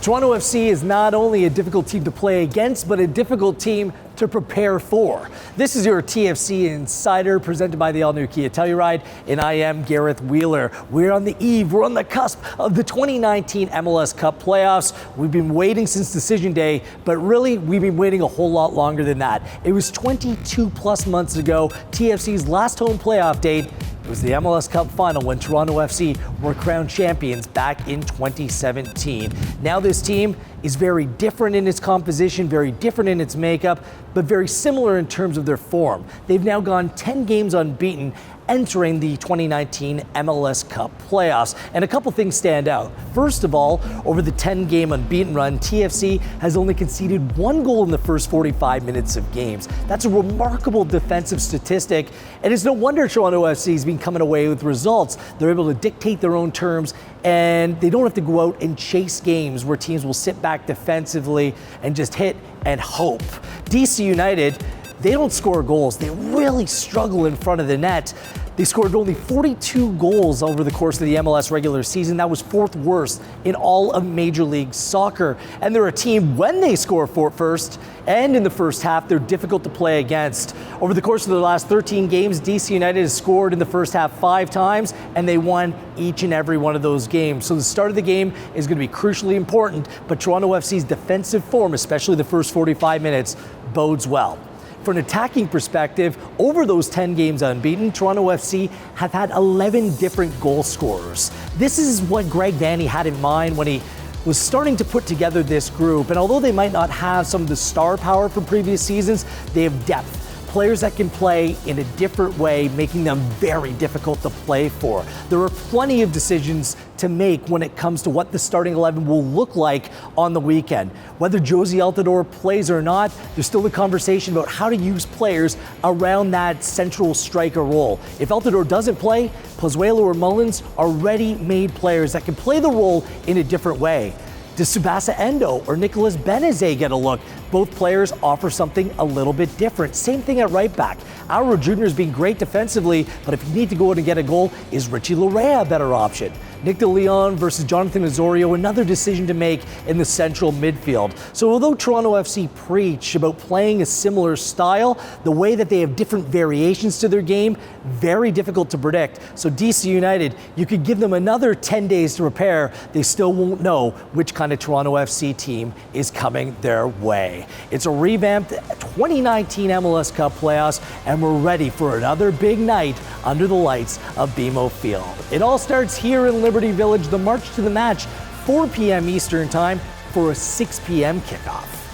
Toronto FC is not only a difficult team to play against, but a difficult team to prepare for. This is your TFC Insider presented by the all-new Kia Telluride, and I am Gareth Wheeler. We're on the cusp of the 2019 MLS Cup Playoffs. We've been waiting since decision day, but really we've been waiting a whole lot longer than that. It was 22 plus months ago, TFC's last home playoff date. It was the MLS Cup final when Toronto FC were crowned champions back in 2017. Now this team is very different in its composition, very different in its makeup, but very similar in terms of their form. They've now gone 10 games unbeaten entering the 2019 MLS Cup Playoffs. And a couple things stand out. First of all, over the 10-game unbeaten run, TFC has only conceded one goal in the first 45 minutes of games. That's a remarkable defensive statistic, and it's no wonder Toronto FC has been coming away with results. They're able to dictate their own terms, and they don't have to go out and chase games where teams will sit back defensively and just hit and hope. DC United, they don't score goals. They really struggle in front of the net. They scored only 42 goals over the course of the MLS regular season. That was fourth worst in all of Major League Soccer. And they're a team, when they score first and in the first half, they're difficult to play against. Over the course of the last 13 games, DC United has scored in the first half 5 times, and they won each and every one of those games. So the start of the game is going to be crucially important, but Toronto FC's defensive form, especially the first 45 minutes, bodes well. From an attacking perspective, over those 10 games unbeaten, Toronto FC have had 11 different goal scorers. This is what Greg Vanney had in mind when he was starting to put together this group. And although they might not have some of the star power from previous seasons, they have depth. Players that can play in a different way, making them very difficult to play for. There are plenty of decisions to make when it comes to what the starting 11 will look like on the weekend. Whether Jozy Altidore plays or not, there's still a conversation about how to use players around that central striker role. If Altidore doesn't play, Pozuelo or Mullins are ready-made players that can play the role in a different way. Does Tsubasa Endo or Nicolas Benezet get a look? Both players offer something a little bit different. Same thing at right back. Auro Jr. has been great defensively, but if you need to go out and get a goal, is Richie Laryea a better option? Nick De Leon versus Jonathan Osorio, another decision to make in the central midfield. So although Toronto FC preach about playing a similar style, the way that they have different variations to their game, very difficult to predict. So DC United, you could give them another 10 days to prepare, they still won't know which kind of Toronto FC team is coming their way. It's a revamped 2019 MLS Cup Playoffs, and we're ready for another big night under the lights of BMO Field. It all starts here in Liberty Village, the march to the match, 4 p.m. Eastern Time for a 6 p.m. kickoff.